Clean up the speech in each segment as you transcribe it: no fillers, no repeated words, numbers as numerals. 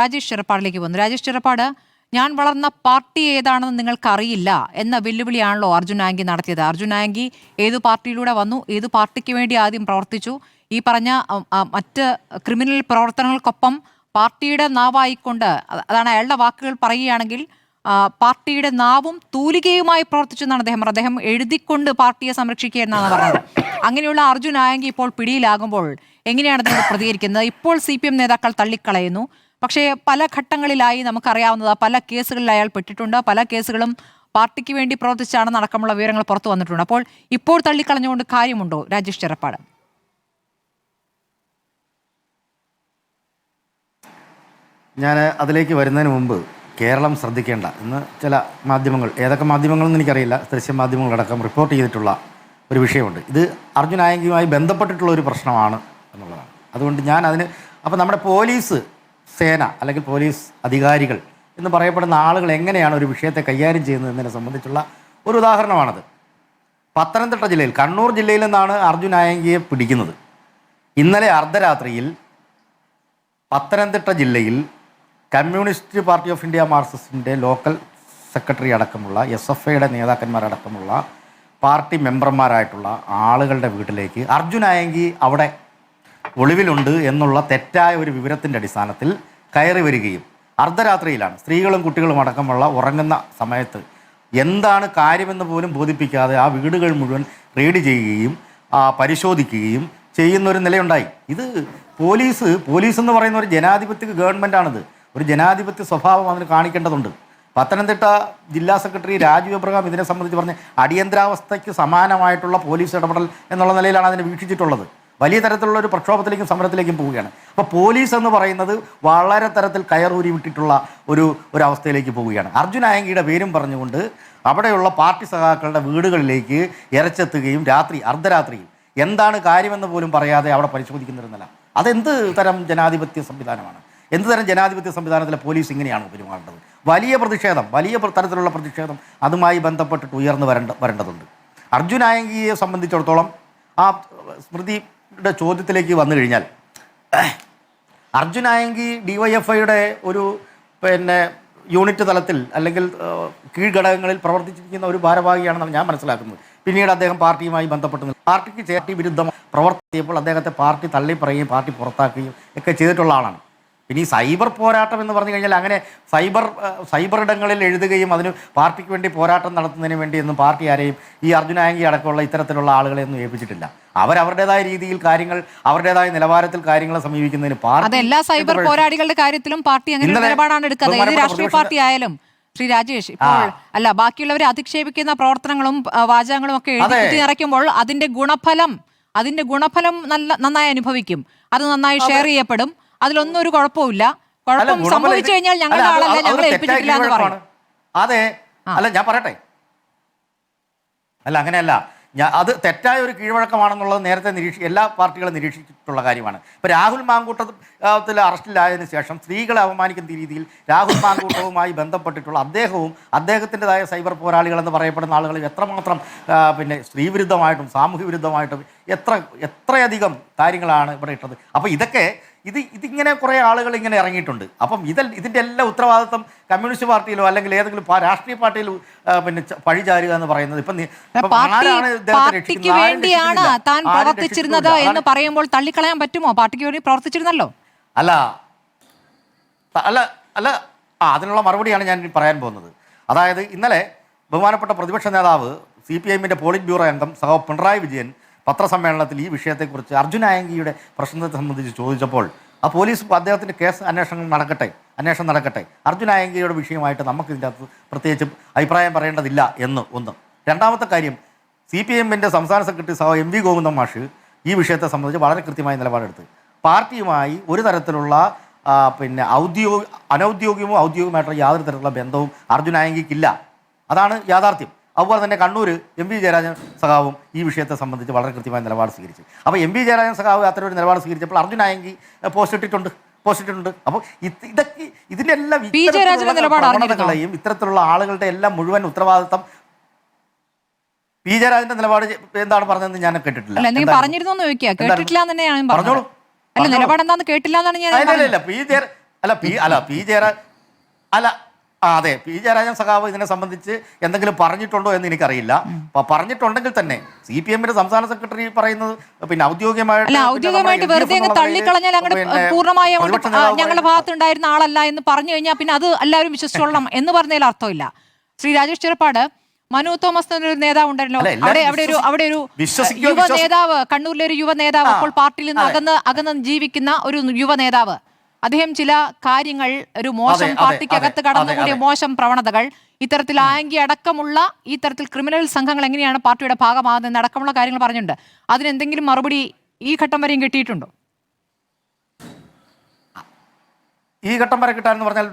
രാജേഷ് ചെറുപ്പാടിലേക്ക് വന്നു. രാജേഷ് ചെറുപ്പാട്, ഞാൻ വളർന്ന പാർട്ടി ഏതാണെന്ന് നിങ്ങൾക്കറിയില്ല എന്ന വെല്ലുവിളിയാണല്ലോ അർജുൻ ആങ്കി നടത്തിയത്. അർജുൻ ആങ്കി ഏതു പാർട്ടിയിലൂടെ വന്നു, ഏതു പാർട്ടിക്ക് വേണ്ടി ആദ്യം പ്രവർത്തിച്ചു, ഈ പറഞ്ഞ മറ്റ് ക്രിമിനൽ പ്രവർത്തനങ്ങൾക്കൊപ്പം പാർട്ടിയുടെ നാവായിക്കൊണ്ട്, അതാണ് അയാളുടെ വാക്കുകൾ പറയുകയാണെങ്കിൽ പാർട്ടിയുടെ നാവും തൂലികയുമായി പ്രവർത്തിച്ചു എന്നാണ് അദ്ദേഹം എഴുതിക്കൊണ്ട് പാർട്ടിയെ സംരക്ഷിക്കുക എന്നാണ് പറഞ്ഞത്. അങ്ങനെയുള്ള അർജുൻ ആങ്കി ഇപ്പോൾ പിടിയിലാകുമ്പോൾ എങ്ങനെയാണ് അദ്ദേഹം പ്രതികരിക്കുന്നത്? ഇപ്പോൾ CPM നേതാക്കൾ തള്ളിക്കളയുന്നു. പക്ഷേ പല ഘട്ടങ്ങളിലായി നമുക്കറിയാവുന്നത് പല കേസുകളിൽ അയാൾ പെട്ടിട്ടുണ്ട്. പല കേസുകളും പാർട്ടിക്ക് വേണ്ടി പ്രവർത്തിച്ചാണെന്ന് അടക്കമുള്ള വിവരങ്ങൾ പുറത്തു വന്നിട്ടുണ്ട്. അപ്പോൾ ഇപ്പോൾ തള്ളിക്കളഞ്ഞുകൊണ്ട് കാര്യമുണ്ടോ രാജേഷ് ചെറുപ്പാട്? ഞാൻ അതിലേക്ക് വരുന്നതിന് മുമ്പ് കേരളം ശ്രദ്ധിക്കേണ്ട ഇന്ന് ചില മാധ്യമങ്ങൾ, ഏതൊക്കെ മാധ്യമങ്ങളെന്ന് എനിക്കറിയില്ല, ദൃശ്യ മാധ്യമങ്ങളടക്കം റിപ്പോർട്ട് ചെയ്തിട്ടുള്ള ഒരു വിഷയമുണ്ട്. ഇത് അർജുൻ ആങ്കയുമായി ബന്ധപ്പെട്ടിട്ടുള്ള ഒരു പ്രശ്നമാണ് എന്നുള്ളതാണ്. അതുകൊണ്ട് ഞാൻ അതിന് അപ്പോൾ നമ്മുടെ പോലീസ് സേന അല്ലെങ്കിൽ പോലീസ് അധികാരികൾ എന്ന് പറയപ്പെടുന്ന ആളുകൾ എങ്ങനെയാണ് ഒരു വിഷയത്തെ കൈകാര്യം ചെയ്യുന്നതെന്നതിനെ സംബന്ധിച്ചുള്ള ഒരു ഉദാഹരണമാണത്. പത്തനംതിട്ട ജില്ലയിൽ, കണ്ണൂർ ജില്ലയിൽ നിന്നാണ് അർജുൻ ആങ്കയെ പിടിക്കുന്നത്. ഇന്നലെ അർദ്ധരാത്രിയിൽ പത്തനംതിട്ട ജില്ലയിൽ കമ്മ്യൂണിസ്റ്റ് പാർട്ടി ഓഫ് ഇന്ത്യ മാർക്സിസ്റ്റിൻ്റെ ലോക്കൽ സെക്രട്ടറി അടക്കമുള്ള SFIയുടെ നേതാക്കന്മാരടക്കമുള്ള പാർട്ടി മെമ്പർമാരായിട്ടുള്ള ആളുകളുടെ വീട്ടിലേക്ക് അർജുൻ ആങ്കി അവിടെ ഒളിവിലുണ്ട് എന്നുള്ള തെറ്റായ ഒരു വിവരത്തിൻ്റെ അടിസ്ഥാനത്തിൽ കയറി വരികയും അർദ്ധരാത്രിയിലാണ്, സ്ത്രീകളും കുട്ടികളും അടക്കമുള്ള ഉറങ്ങുന്ന സമയത്ത് എന്താണ് കാര്യമെന്ന് പോലും ബോധിപ്പിക്കാതെ ആ വീടുകൾ മുഴുവൻ റെയ്ഡ് ചെയ്യുകയും പരിശോധിക്കുകയും ചെയ്യുന്നൊരു നിലയുണ്ടായി. ഇത് പോലീസ് എന്ന് പറയുന്ന ഒരു ജനാധിപത്യ ഗവൺമെൻറ്റാണിത്. ഒരു ജനാധിപത്യ സ്വഭാവം അതിന് കാണിക്കേണ്ടതുണ്ട്. പത്തനംതിട്ട ജില്ലാ സെക്രട്ടറി രാജു എബ്രഹാം ഇതിനെ സംബന്ധിച്ച് പറഞ്ഞ് അടിയന്തരാവസ്ഥയ്ക്ക് സമാനമായിട്ടുള്ള പോലീസ് ഇടപെടൽ എന്നുള്ള നിലയിലാണ് അതിനെ വീക്ഷിച്ചിട്ടുള്ളത്. വലിയ തരത്തിലുള്ള ഒരു പ്രക്ഷോഭത്തിലേക്കും സമരത്തിലേക്കും പോവുകയാണ്. അപ്പോൾ പോലീസ് എന്ന് പറയുന്നത് വളരെ തരത്തിൽ കയറൂരി വിട്ടിട്ടുള്ള ഒരു അവസ്ഥയിലേക്ക് പോവുകയാണ്. അർജുൻ ആങ്കയുടെ പേരും പറഞ്ഞുകൊണ്ട് അവിടെയുള്ള പാർട്ടി സഖാക്കളുടെ വീടുകളിലേക്ക് ഇരച്ചെത്തുകയും അർദ്ധരാത്രിയിൽ എന്താണ് കാര്യമെന്ന് പോലും പറയാതെ അവിടെ പരിശോധിക്കുന്നിരുന്നില്ല. അതെന്ത് തരം ജനാധിപത്യ സംവിധാനമാണ്? എന്ത് തരം ജനാധിപത്യ സംവിധാനത്തിലെ പോലീസ് ഇങ്ങനെയാണ് പെരുമാറേണ്ടത്? വലിയ തരത്തിലുള്ള പ്രതിഷേധം അതുമായി ബന്ധപ്പെട്ടിട്ട് ഉയർന്നു വരേണ്ടതുണ്ട്. അർജുൻ ആങ്കയെ സംബന്ധിച്ചിടത്തോളം ആ സ്മൃതിയുടെ ചോദ്യത്തിലേക്ക് വന്നു കഴിഞ്ഞാൽ, അർജുൻ ആങ്കി DYFIയുടെ ഒരു യൂണിറ്റ് തലത്തിൽ അല്ലെങ്കിൽ കീഴ്ഘടകങ്ങളിൽ പ്രവർത്തിച്ചിരിക്കുന്ന ഒരു ഭാരവാഹിയാണെന്നാണ് ഞാൻ മനസ്സിലാക്കുന്നത്. പിന്നീട് അദ്ദേഹം പാർട്ടിയുമായി ബന്ധപ്പെട്ട് പാർട്ടിക്ക് ചേർത്തി വിരുദ്ധം പ്രവർത്തിച്ചപ്പോൾ അദ്ദേഹത്തെ പാർട്ടി തള്ളിപ്പറയുകയും പാർട്ടി പുറത്താക്കുകയും ഒക്കെ ചെയ്തിട്ടുള്ള ആളാണ്. പിന്നെ ഈ സൈബർ പോരാട്ടം എന്ന് പറഞ്ഞു കഴിഞ്ഞാൽ അങ്ങനെ സൈബർ ഇടങ്ങളിൽ എഴുതുകയും അതിന് പാർട്ടിക്ക് വേണ്ടി പോരാട്ടം നടത്തുന്നതിന് വേണ്ടിയൊന്നും പാർട്ടി ആരെയും ഈ അർജുൻ ആങ്കി അടക്കമുള്ള ഇത്തരത്തിലുള്ള ആളുകളെ ഒന്നും ഏൽപ്പിച്ചിട്ടില്ല. അവരവരുടേതായ രീതിയിൽ കാര്യങ്ങൾ, അവരുടേതായ നിലവാരത്തിൽ കാര്യങ്ങളെ സമീപിക്കുന്നതിന് എല്ലാ സൈബർ പോരാളികളുടെ കാര്യത്തിലും പാർട്ടി അങ്ങനെ നിലപാടാണ് എടുക്കുന്നത്. ഏത് രാഷ്ട്രീയ പാർട്ടി ആയാലും. ശ്രീ രാജേഷ്, ഇപ്പോൾ ബാക്കിയുള്ളവരെ അധിക്ഷേപിക്കുന്ന പ്രവർത്തനങ്ങളും വാചകങ്ങളും ഒക്കെ എഴുതി നിറയ്ക്കുമ്പോൾ അതിന്റെ ഗുണഫലം നന്നായി അനുഭവിക്കും. അത് നന്നായി ഷെയർ ചെയ്യപ്പെടും. അതിലൊന്നും ഒരു കുഴപ്പമില്ല. കുഴപ്പം സംഭവിച്ചു കഴിഞ്ഞാൽ ഞങ്ങളുടെ ആളല്ല, ഞങ്ങളെ ഏൽപ്പിച്ചിട്ടില്ല എന്ന് പറയും. അതെ, അല്ല ഞാൻ പറയട്ടെ, അങ്ങനെയല്ല, അത് തെറ്റായ ഒരു കീഴ്വഴക്കമാണെന്നുള്ളത് നേരത്തെ എല്ലാ പാർട്ടികളും നിരീക്ഷിച്ചിട്ടുള്ള കാര്യമാണ്. ഇപ്പോൾ രാഹുൽ മാങ്കൂട്ടത്തിൽ അറസ്റ്റിലായതിനു ശേഷം സ്ത്രീകളെ അപമാനിക്കുന്ന രീതിയിൽ രാഹുൽ മാങ്കൂട്ടവുമായി ബന്ധപ്പെട്ടിട്ടുള്ള അദ്ദേഹത്തിൻ്റെതായ സൈബർ പോരാളികളെന്ന് പറയപ്പെടുന്ന ആളുകൾ എത്രമാത്രം സ്ത്രീവിരുദ്ധമായിട്ടും സാമൂഹ്യ വിരുദ്ധമായിട്ടും എത്രയധികം കാര്യങ്ങളാണ് ഇവിടെ ഇട്ടത്. അപ്പോൾ ഇതിങ്ങനെ കുറേ ആളുകൾ ഇങ്ങനെ ഇറങ്ങിയിട്ടുണ്ട്. അപ്പം ഇതിൻ്റെ എല്ലാ ഉത്തരവാദിത്വം കമ്മ്യൂണിസ്റ്റ് പാർട്ടിയിലോ അല്ലെങ്കിൽ ഏതെങ്കിലും രാഷ്ട്രീയ പാർട്ടിയിലോ പഴിചാരുക എന്ന് പറയുന്നത് പാർട്ടിക്ക് വേണ്ടിയാണ് താൻ പ്രവർത്തിച്ചിരുന്നത് എന്ന് പറയുമ്പോൾ തള്ളിക്കളയാൻ പറ്റുമോ? പാർട്ടിക്ക് വേണ്ടി പ്രവർത്തിച്ചിരുന്നല്ലോ. അതിനുള്ള മറുപടിയാണ് ഞാൻ പറയാൻ പോകുന്നത്. അതായത് ഇന്നലെ ബഹുമാനപ്പെട്ട പ്രതിപക്ഷ നേതാവ് CPIന്റെ പോളിറ്റ് ബ്യൂറോ അംഗം പിണറായി വിജയൻ പത്രസമ്മേളനത്തിൽ ഈ വിഷയത്തെക്കുറിച്ച് അർജുൻ ആങ്കിയുടെ പ്രശ്നത്തെ സംബന്ധിച്ച് ചോദിച്ചപ്പോൾ പോലീസ് അദ്ദേഹത്തിൻ്റെ അന്വേഷണം നടക്കട്ടെ, അർജുൻ ആങ്കിയുടെ വിഷയമായിട്ട് നമുക്ക് ഇതിൻ്റെ അകത്ത് പ്രത്യേകിച്ച് അഭിപ്രായം പറയേണ്ടതില്ല എന്ന് ഒന്ന്. രണ്ടാമത്തെ കാര്യം, CPMന്റെ സംസ്ഥാന സെക്രട്ടറി MV ഗോവിന്ദൻ മാഷ് ഈ വിഷയത്തെ സംബന്ധിച്ച് വളരെ കൃത്യമായ നിലപാടെടുത്ത് പാർട്ടിയുമായി ഒരു തരത്തിലുള്ള അനൗദ്യോഗികമോ ഔദ്യോഗികമായിട്ടുള്ള യാതൊരു തരത്തിലുള്ള ബന്ധവും അർജുൻ ആങ്കിക്കില്ല. അതാണ് യാഥാർത്ഥ്യം. അതുപോലെ തന്നെ കണ്ണൂർ MV ജയരാജൻ സഖാവും ഈ വിഷയത്തെ സംബന്ധിച്ച് വളരെ കൃത്യമായ നിലപാട് സ്വീകരിച്ചു. അപ്പോൾ MV ജയരാജൻ സഖാവ് അത്തരം ഒരു നിലപാട് സ്വീകരിച്ചപ്പോൾ അർജുൻ ആങ്കി പോസ്റ്റ് ഇട്ടിട്ടുണ്ട്. അപ്പോൾ ഇതിൻ്റെ എല്ലാ പ്രവണതകളെയും ഇത്തരത്തിലുള്ള ആളുകളുടെ എല്ലാം മുഴുവൻ ഉത്തരവാദിത്തം പി ജയരാജന്റെ നിലപാട് എന്താണ് പറഞ്ഞതെന്ന് ഞാൻ കേട്ടിട്ടില്ല. പറഞ്ഞോളൂ. പി ജയരാജൻ അതെ, പി ജയരാജൻ സഖാവ് ഇതിനെ സംബന്ധിച്ച് എന്തെങ്കിലും പറഞ്ഞിട്ടുണ്ടോ എന്ന് എനിക്കറിയില്ല. പറഞ്ഞിട്ടുണ്ടെങ്കിൽ തന്നെ CPM-ന്റെ സംസ്ഥാന സെക്രട്ടറി പറയുന്നത് പിന്നെ ഔദ്യോഗികമായിട്ട് വെറുതെ അങ്ങ് തള്ളിക്കളഞ്ഞാൽ അങ്ങോട്ട് പൂർണ്ണമായും ഞങ്ങളുടെ ഭാഗത്തുണ്ടായിരുന്ന ആളല്ല എന്ന് പറഞ്ഞു കഴിഞ്ഞാൽ പിന്നെ അത് എല്ലാവരും വിശ്വസിച്ചോളണം എന്ന് പറഞ്ഞതിൽ അർത്ഥമില്ല. ശ്രീ രാജേഷ് ചെറുപ്പാട്, മനു തോമസ് എന്നൊരു നേതാവ് ഉണ്ടല്ലോ, അവിടെ ഒരു യുവ നേതാവ്, കണ്ണൂരിലെ ഒരു യുവ നേതാവ്, അപ്പോൾ പാർട്ടിയിൽ നിന്ന് അകന്ന് ജീവിക്കുന്ന ഒരു യുവ നേതാവ്, അദ്ദേഹം ചില കാര്യങ്ങൾ, ഒരു മോശം പാർട്ടിക്കകത്ത് കടന്നുകൂടിയ മോശം പ്രവണതകൾ, ഇത്തരത്തിൽ ആംഗി അടക്കമുള്ള ഈ തരത്തിൽ ക്രിമിനൽ സംഘങ്ങൾ എങ്ങനെയാണ് പാർട്ടിയുടെ ഭാഗമാകുന്നത് അടക്കമുള്ള കാര്യങ്ങൾ പറഞ്ഞിട്ടുണ്ട്. അതിനെന്തെങ്കിലും മറുപടി ഈ ഘട്ടം വരെയും കിട്ടിയിട്ടുണ്ടോ? ഈ ഘട്ടം വരെ കിട്ടാനെന്ന് പറഞ്ഞാൽ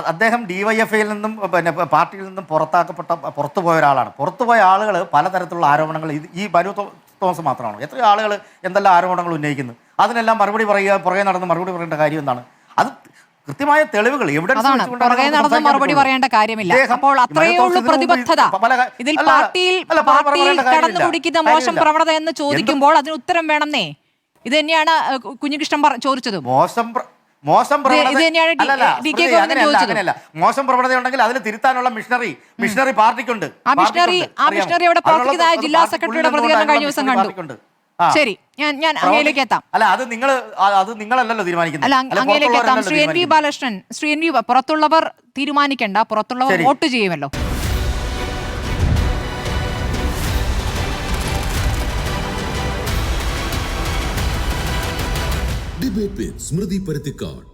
അദ്ദേഹം DYFI-യിൽ നിന്നും പിന്നെ പാർട്ടിയിൽ നിന്നും പുറത്തുപോയ ഒരാളാണ്. പുറത്തുപോയ ആളുകൾ പലതരത്തിലുള്ള ആരോപണങ്ങൾ, ഈ മനു തോമസ് മാത്രമാണോ? എത്രയോ ആളുകൾ എന്തെല്ലാം ആരോപണങ്ങൾ ഉന്നയിക്കുന്നു. അതിനെല്ലാം മറുപടി പറയുക, പുറകെ നടന്ന് മറുപടി പറയേണ്ട കാര്യം എന്താണ്? അത് കൃത്യമായ തെളിവുകൾ മറുപടി പറയേണ്ട കാര്യമില്ല. അപ്പോൾ അത്രയേ ഉള്ളൂ പ്രതിബദ്ധത. ഇതിൽ പാർട്ടിയിൽ കടന്നു കുടിക്കുന്ന മോശം പ്രവണത എന്ന് ചോദിക്കുമ്പോൾ അതിന് ഉത്തരം വേണമെന്നേ. ഇത് തന്നെയാണ് കുഞ്ഞികൃഷ്ണൻ ചോദിച്ചത്. മോശം പ്രവണത ഉണ്ടെങ്കിൽ അതിന് തിരുത്താനുള്ള മിഷണറി പാർട്ടിക്കുണ്ട്. മിഷണറി അവിടെ പ്രവർത്തിക്കുന്ന ജില്ലാ സെക്രട്ടറിയുടെ പ്രതികരണം കഴിഞ്ഞ ദിവസം കണ്ടു. ശരി, ഞാൻ അങ്ങയിലേക്ക് എത്താം. അത് നിങ്ങളല്ലല്ലോ തീരുമാനിക്കുന്നത്. അങ്ങയിലേക്ക് എത്താം. ശ്രീ NV ബാലകൃഷ്ണൻ, പുറത്തുള്ളവർ തീരുമാനിക്കേണ്ട, പുറത്തുള്ളവർ വോട്ട് ചെയ്യുമല്ലോ. ഡിബേറ്റ് വിത്ത് സ്മൃതി പരുത്തിക്കാട്.